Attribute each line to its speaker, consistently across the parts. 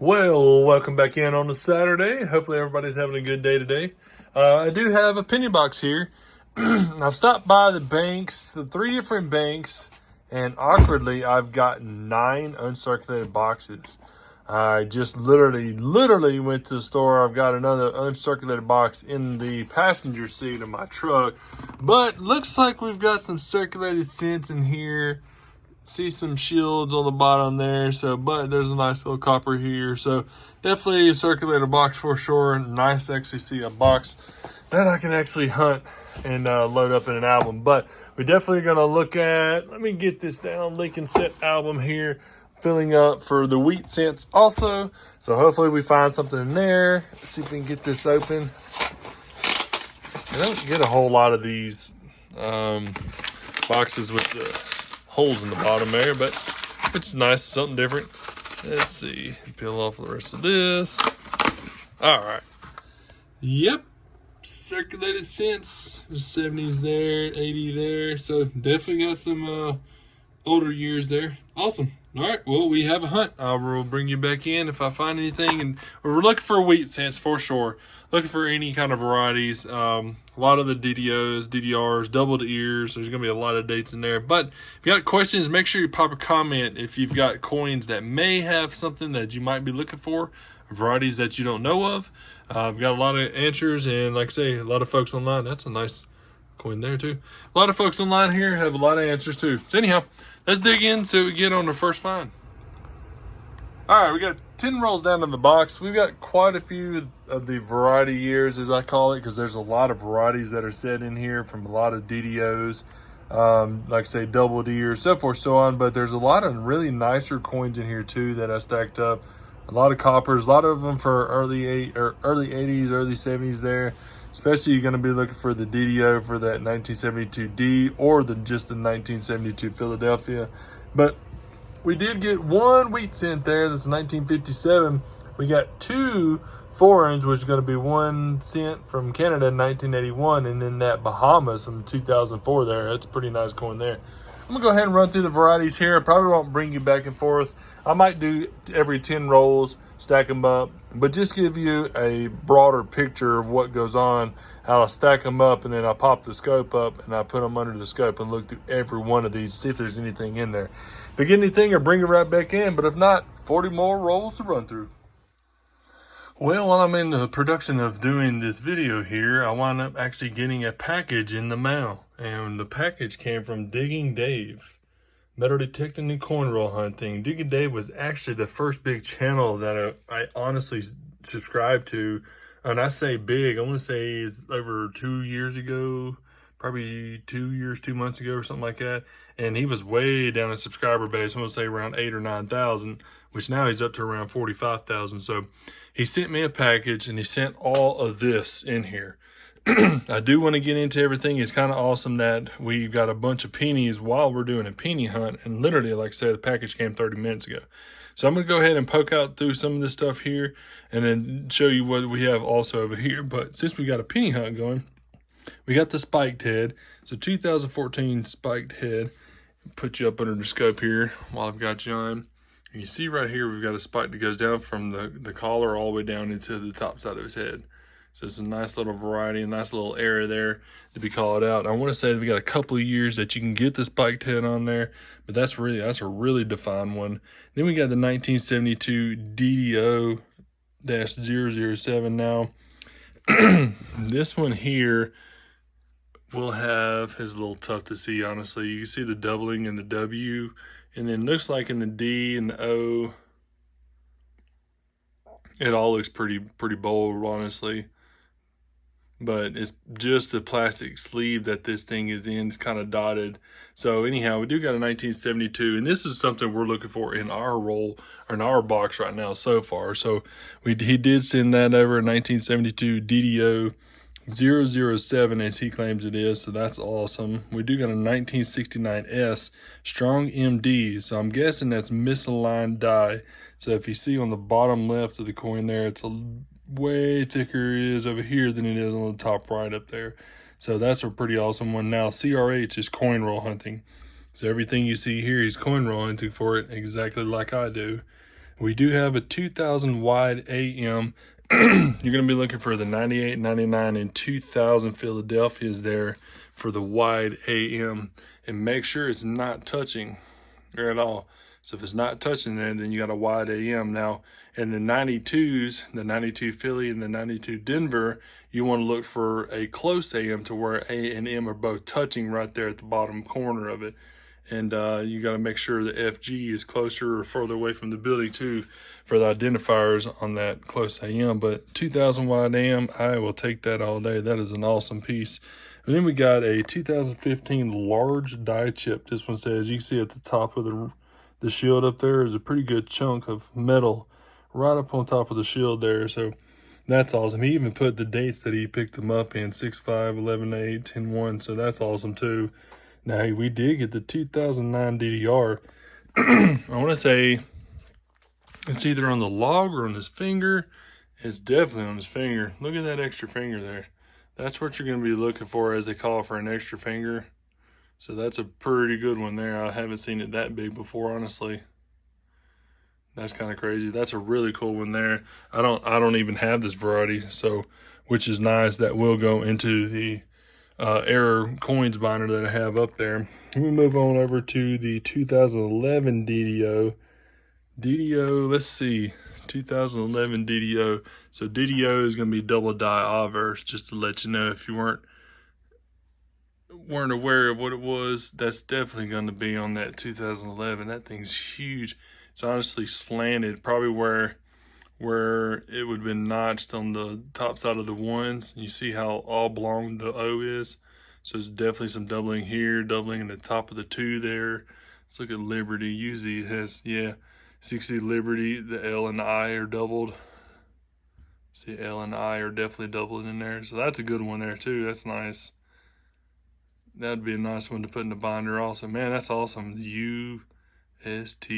Speaker 1: Well, welcome back in on a Saturday. Hopefully everybody's having a good day today. I do have a penny box here. I've stopped by the banks, the 3 different banks, and awkwardly I've got 9 uncirculated boxes. I just literally went to the store. I've got another uncirculated box in the passenger seat of my truck. But looks like we've got some circulated cents in here. See some shields on the bottom there, but there's a nice little copper here, so definitely a circulated box for sure. Nice to actually see a box that I can actually hunt and load up in an album. But we're definitely going to look at, let me get this down, Lincoln Set album here, filling up for the wheat cents also, so hopefully we find something in there. Let's see if we can get this open. I don't get a whole lot of these boxes with the holes in the bottom there, but which is nice, something different. Let's see, peel off the rest of this. All right, yep, circulated cents. There's 70s there, 80 there, so definitely got some older years there. Awesome. All right, well, we have a hunt. I will bring you back in if I find anything, and we're looking for wheat cents for sure. Looking for any kind of varieties. A lot of the DDOs, DDRs, doubled ears. There's going to be a lot of dates in there. But if you got questions, make sure you pop a comment if you've got coins that may have something that you might be looking for, varieties that you don't know of. I've got a lot of answers, and like I say, a lot of folks online. That's a nice coin there too. A lot of folks online here have a lot of answers too. So anyhow, let's dig in so we get on the first find. All right, we got 10 rolls down in the box. We've got quite a few of the variety years, as I call it, because there's a lot of varieties that are set in here from a lot of DDOs, like I say, double ears, so forth, so on. But there's a lot of really nicer coins in here too that I stacked up. A lot of coppers, a lot of them for early 80s, early 70s there. Especially you're going to be looking for the DDO for that 1972D or just the 1972 Philadelphia. But we did get one wheat cent there. That's 1957. We got 2 foreigns, which is going to be 1 cent from Canada in 1981, and then that Bahamas from 2004 there. That's a pretty nice coin there. I'm going to go ahead and run through the varieties here. I probably won't bring you back and forth. I might do every 10 rolls, stack them up, but just give you a broader picture of what goes on, how I stack them up, and then I pop the scope up and I put them under the scope and look through every one of these, see if there's anything in there. If I get anything, I'll bring it right back in, but if not, 40 more rolls to run through. Well, while I'm in the production of doing this video here, I wound up actually getting a package in the mail. And the package came from Digging Dave, metal detecting and coin roll hunting. Digging Dave was actually the first big channel that I honestly subscribed to. And I say big, I want to say it's over 2 years ago, probably 2 years, 2 months ago or something like that. And he was way down in subscriber base. I'm going to say around 8,000 or 9,000, which now he's up to around 45,000. So he sent me a package and he sent all of this in here. I do want to get into everything. It's kind of awesome that we've got a bunch of pennies while we're doing a penny hunt. And literally, like I said, the package came 30 minutes ago. So I'm going to go ahead and poke out through some of this stuff here and then show you what we have also over here. But since we got a penny hunt going, we got the spiked head. So 2014 spiked head. Put you up under the scope here while I've got you on. And you see right here, we've got a spike that goes down from the collar all the way down into the top side of his head. So it's a nice little variety, a nice little area there to be called out. I want to say that we got a couple of years that you can get the spiked head on there, but that's a really defined one. Then we got the 1972 DDO-007 now. This one here will have, is a little tough to see, honestly. You can see the doubling in the W, and then looks like in the D and the O, it all looks pretty bold, honestly. But it's just the plastic sleeve that this thing is in. It's kind of dotted. So anyhow, we do got a 1972, and this is something we're looking for in our roll, or in our box right now so far. So he did send that over, a 1972 DDO 007 as he claims it is, so that's awesome. We do got a 1969S strong MD, so I'm guessing that's misaligned die. So if you see on the bottom left of the coin there, it's a way thicker is over here than it is on the top right up there. So that's a pretty awesome one. Now CRH is coin roll hunting, so everything you see here, he's coin roll hunting for it exactly like I do. We do have a 2000 wide AM. You're going to be looking for the 98, 99, and 2000 Philadelphia's there for the wide AM. And make sure it's not touching there at all. So if it's not touching there, then you got a wide AM. Now, in the 92s, the 92 Philly and the 92 Denver, you want to look for a close AM to where A and M are both touching right there at the bottom corner of it. And you got to make sure the FG is closer or further away from the building too for the identifiers on that close AM. But 2000 wide AM, I will take that all day. That is an awesome piece. And then we got a 2015 large die chip. This one says, you can see at the top of the shield up there is a pretty good chunk of metal right up on top of the shield there. So that's awesome. He even put the dates that he picked them up in, 6/5, 11/8, 10/1. So that's awesome too. Now, we did get the 2009 DDR. I want to say it's either on the log or on his finger. It's definitely on his finger. Look at that extra finger there. That's what you're going to be looking for, as they call for an extra finger. So that's a pretty good one there. I haven't seen it that big before, honestly. That's kind of crazy. That's a really cool one there. I don't even have this variety, so which is nice. That will go into the error coins binder that I have up there. We move on over to the 2011 DDO. Let's see, 2011 DDO. So DDO is going to be double die obverse, just to let you know if you weren't aware of what it was. That's definitely going to be on that 2011. That thing's huge. It's honestly slanted, probably where it would have been notched on the top side of the ones. You see how oblong the O is? So there's definitely some doubling here, doubling in the top of the 2 there. Let's look at Liberty. Usually it has, yeah. So you can see Liberty, the L and the I are doubled. See, L and I are definitely doubled in there. So that's a good one there too. That's nice. That'd be a nice one to put in the binder also. Man, that's awesome. UST.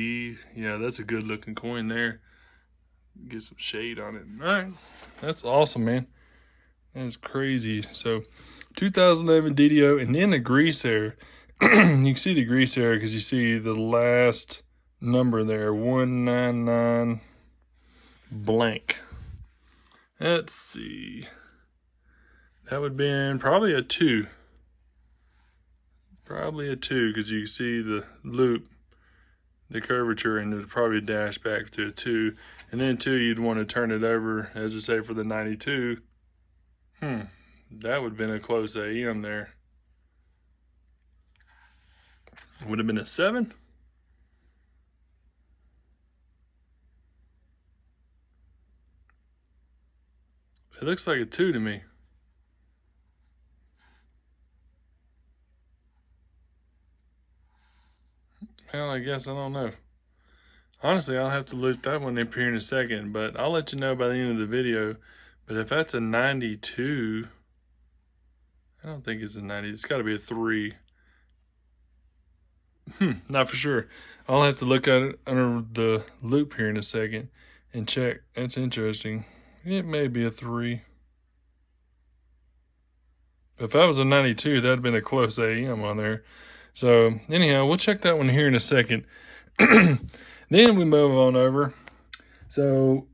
Speaker 1: Yeah, that's a good looking coin there. Get some shade on it. All right, that's awesome, man. That's crazy. So 2011 DDO, and then the grease error. You can see the grease error because you see the last number there, 199 blank. Let's see. That would have been probably a 2. Probably a 2 because you can see the loop, the curvature, and there's probably a dash back to a 2. And then 2, you'd want to turn it over, as I say, for the 92. That would have been a close AM there. Would have been a 7. It looks like a 2 to me. Well, I guess I don't know. Honestly, I'll have to look that one up here in a second, but I'll let you know by the end of the video. But if that's a 92, I don't think it's a 90. It's got to be a 3. Not for sure. I'll have to look at it under the loop here in a second and check. That's interesting. It may be a 3. But if that was a 92, that'd have been a close AM on there. So anyhow, we'll check that one here in a second. Then we move on over. So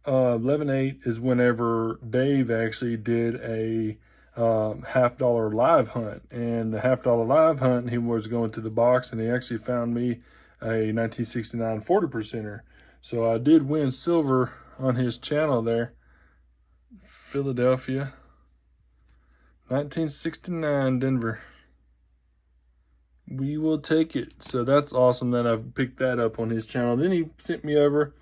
Speaker 1: 11/8 is whenever Dave actually did a $50 live hunt. And the $50 live hunt, he was going to the box, and he actually found me a 1969 40%er. So I did win silver on his channel there. Philadelphia, 1969 Denver. We will take it. So that's awesome that I've picked that up on his channel. Then he sent me over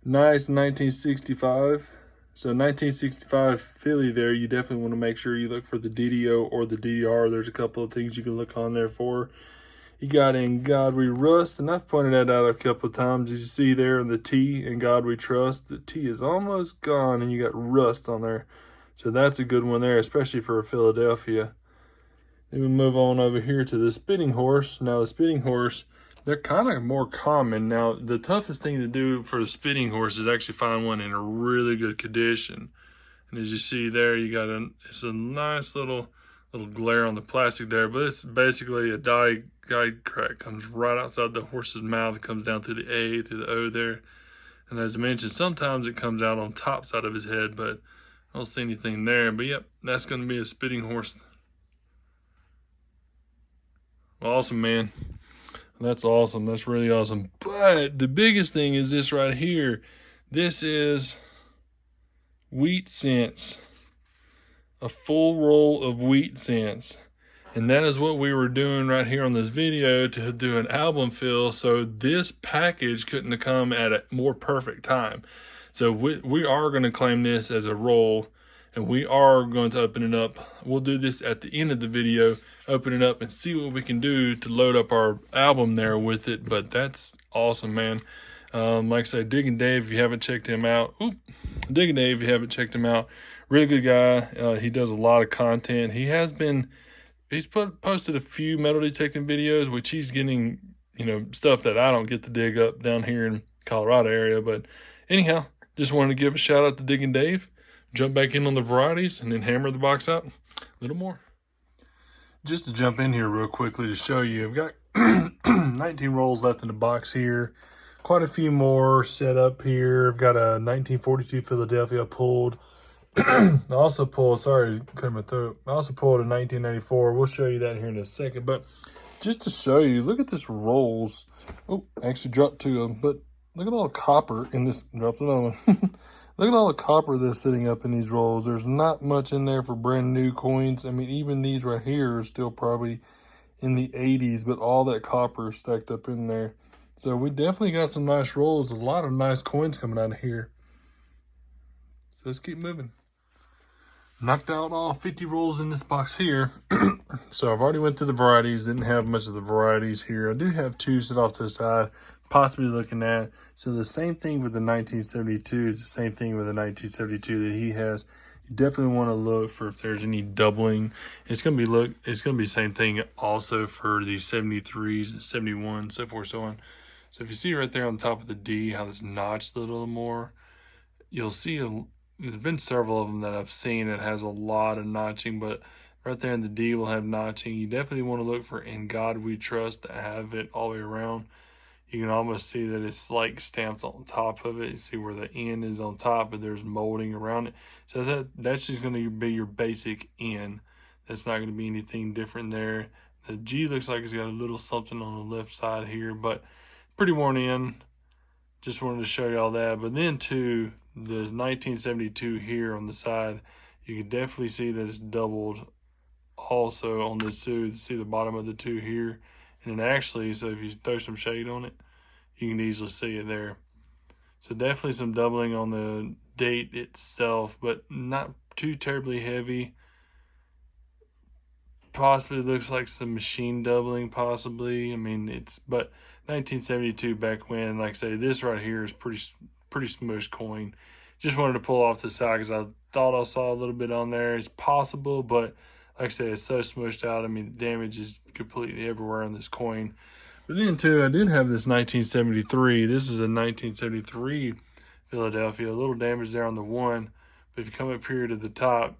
Speaker 1: nice 1965. So 1965 Philly there. You definitely want to make sure you look for the DDO or the DDR. There's a couple of things you can look on there for. You got In God We Rust, and I've pointed that out a couple of times. As you see there in the T, In God We Trust, the T is almost gone, and you got rust on there. So that's a good one there, especially for Philadelphia. Then we move on over here to the spinning horse. Now the spinning horse, they're kind of more common. Now the toughest thing to do for the spinning horse is actually find one in a really good condition. And as you see there, you got it's a nice little glare on the plastic there, but it's basically a die guide crack. Comes right outside the horse's mouth, it comes down through the A, through the O there. And as I mentioned, sometimes it comes out on top side of his head, but I don't see anything there. But yep, that's going to be a spitting horse. Awesome, man. That's awesome. That's really awesome. But the biggest thing is this right here. This is wheat cents. A full roll of wheat cents. And that is what we were doing right here on this video to do an album fill. So this package couldn't have come at a more perfect time. So we are going to claim this as a roll, and we are going to open it up. We'll do this at the end of the video, open it up and see what we can do to load up our album there with it. But that's awesome, man. Like I said, Digging Dave, if you haven't checked him out, Digging Dave, if you haven't checked him out, really good guy. He does a lot of content. He's posted a few metal detecting videos, which he's getting, stuff that I don't get to dig up down here in Colorado area. But anyhow, just wanted to give a shout out to Digging Dave, jump back in on the varieties, and then hammer the box out a little more. Just to jump in here real quickly to show you, I've got 19 rolls left in the box here. Quite a few more set up here. I've got a 1942 Philadelphia pulled. I also pulled a 1994. We'll show you that here in a second. But just to show you, look at this rolls. Oh, actually dropped two of them. But look at all the copper in this. Dropped another one. Look at all the copper that's sitting up in these rolls. There's not much in there for brand new coins. I mean, even these right here are still probably in the 80s. But all that copper is stacked up in there. So we definitely got some nice rolls. A lot of nice coins coming out of here. So let's keep moving. Knocked out all 50 rolls in this box here. So I've already went through the varieties. Didn't have much of the varieties here. I do have two set off to the side, possibly looking at. So the same thing with the 1972 is the same thing with the 1972 that he has. You definitely want to look for if there's any doubling. It's gonna be the same thing also for the 73s and 71, so forth, so on. So if you see right there on top of the D how it's notched a little more, you'll see there's been several of them that I've seen that has a lot of notching, but right there in the D will have notching. You definitely want to look for "In God We Trust" to have it all the way around. You can almost see that it's like stamped on top of it. You see where the N is on top, but there's molding around it. So that's just going to be your basic N. That's not going to be anything different there. The G looks like it's got a little something on the left side here, but pretty worn in. Just wanted to show you all that. But then too, the 1972 here on the side, you can definitely see that it's doubled also on the two. See the bottom of the two here. And then actually, so if you throw some shade on it, you can easily see it there. So definitely some doubling on the date itself, but not too terribly heavy. Possibly looks like some machine doubling, possibly. I mean, but 1972 back when, like I say, this right here is pretty smushed coin. Just wanted to pull off to the side because I thought I saw a little bit on there. It's possible, but like I say, it's so smushed out. I mean, the damage is completely everywhere on this coin. But then too, I did have this 1973. This is a 1973 Philadelphia. A little damage there on the one, but if you come up here to the top,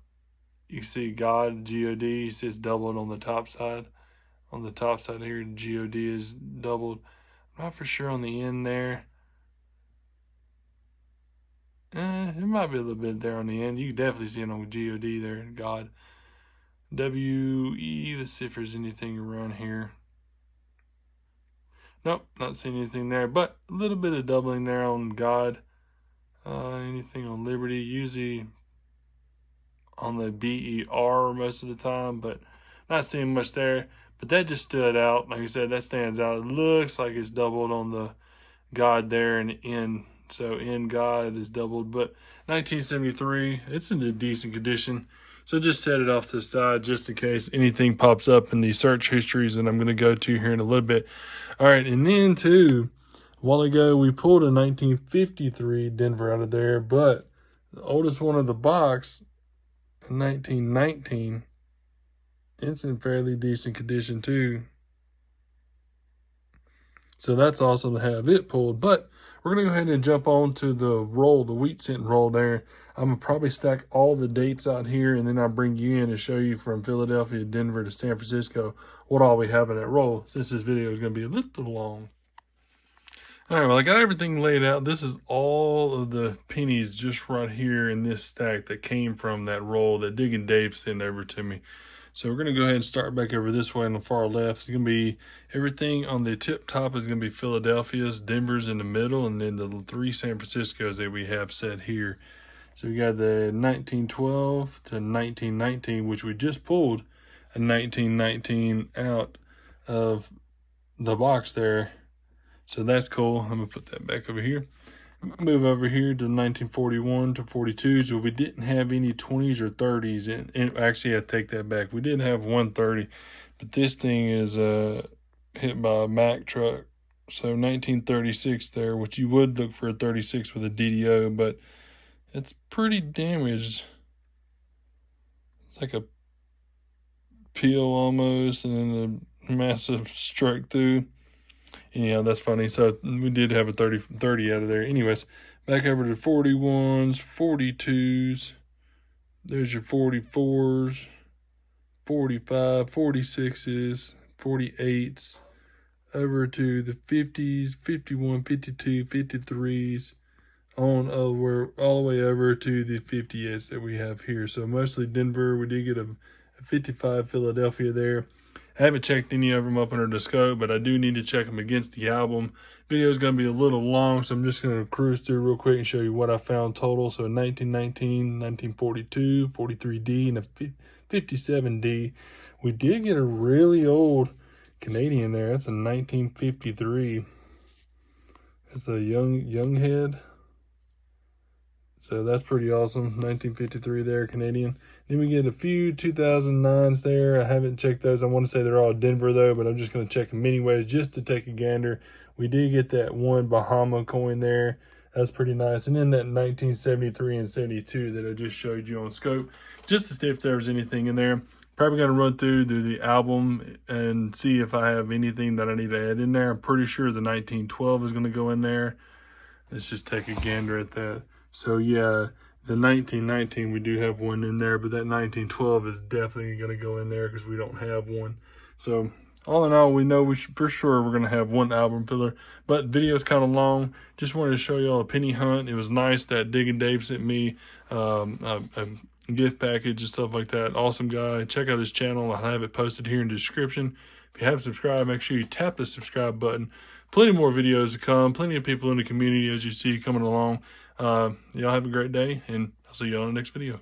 Speaker 1: you see God, G-O-D. You see it's doubled on the top side. On the top side here, G-O-D is doubled. I'm not for sure on the end there. It might be a little bit there on the end. You can definitely see it on G-O-D there, God. W-E, let's see if there's anything around here. Nope, not seeing anything there, but a little bit of doubling there on God. Anything on Liberty, usually on the B-E-R most of the time, but not seeing much there. But that just stood out. Like I said, that stands out. It looks like it's doubled on the God there and in. So in God is doubled. But 1973, it's in a decent condition. So just set it off to the side just in case anything pops up in the search histories that I'm going to go to here in a little bit. All right, and then too, a while ago we pulled a 1953 Denver out of there, but the oldest one of the box, 1919, it's in fairly decent condition too. So that's awesome to have it pulled. But we're going to go ahead and jump on to the roll, the wheat cent roll there. I'm going to probably stack all the dates out here, and then I'll bring you in and show you from Philadelphia, Denver to San Francisco what all we have in that roll, since this video is going to be a little long. All right, well, I got everything laid out. This is all of the pennies just right here in this stack that came from that roll that Dig and Dave sent over to me. So we're going to go ahead and start back over this way on the far left. It's going to be everything on the tip top is going to be Philadelphia's, Denver's in the middle, and then the 3 San Franciscos that we have set here. So we got the 1912 to 1919, which we just pulled a 1919 out of the box there. So that's cool. I'm going to put that back over here. Move over here to 1941 to 42. So we didn't have any 20s or 30s. And actually, I take that back. We did have 130, but this thing is hit by a Mack truck. So 1936 there, which you would look for a 36 with a DDO, but it's pretty damaged. It's like a peel almost, and then a massive strike through. Yeah, that's funny. So we did have a 30 out of there. Anyways, back over to 41s, 42s. There's your 44s, 45, 46s, 48s. Over to the 50s, 51, 52, 53s. On over, all the way over to the 50s that we have here. So mostly Denver. We did get a 55 Philadelphia there. I haven't checked any of them up under the scope, but I do need to check them against the album. Video is going to be a little long, so I'm just going to cruise through real quick and show you what I found total. So 1919, 1942, 43D, and a 57D. We did get a really old Canadian there. That's a 1953. That's a young head. So that's pretty awesome. 1953 there, Canadian. Then we get a few 2009s there. I haven't checked those. I want to say they're all Denver, though, but I'm just going to check them anyways just to take a gander. We did get that one Bahama coin there. That's pretty nice. And then that 1973 and 72 that I just showed you on scope, just to see if there was anything in there. Probably going to run through the album and see if I have anything that I need to add in there. I'm pretty sure the 1912 is going to go in there. Let's just take a gander at that. So yeah, the 1919, we do have one in there, but that 1912 is definitely going to go in there because we don't have one. So all in all, we know for sure we're going to have one album filler, but video is kind of long. Just wanted to show y'all a penny hunt. It was nice that Dig and Dave sent me a gift package and stuff like that. Awesome guy. Check out his channel. I'll have it posted here in the description. If you haven't subscribed, make sure you tap the subscribe button. Plenty more videos to come. Plenty of people in the community, as you see, coming along. Y'all have a great day, and I'll see y'all in the next video.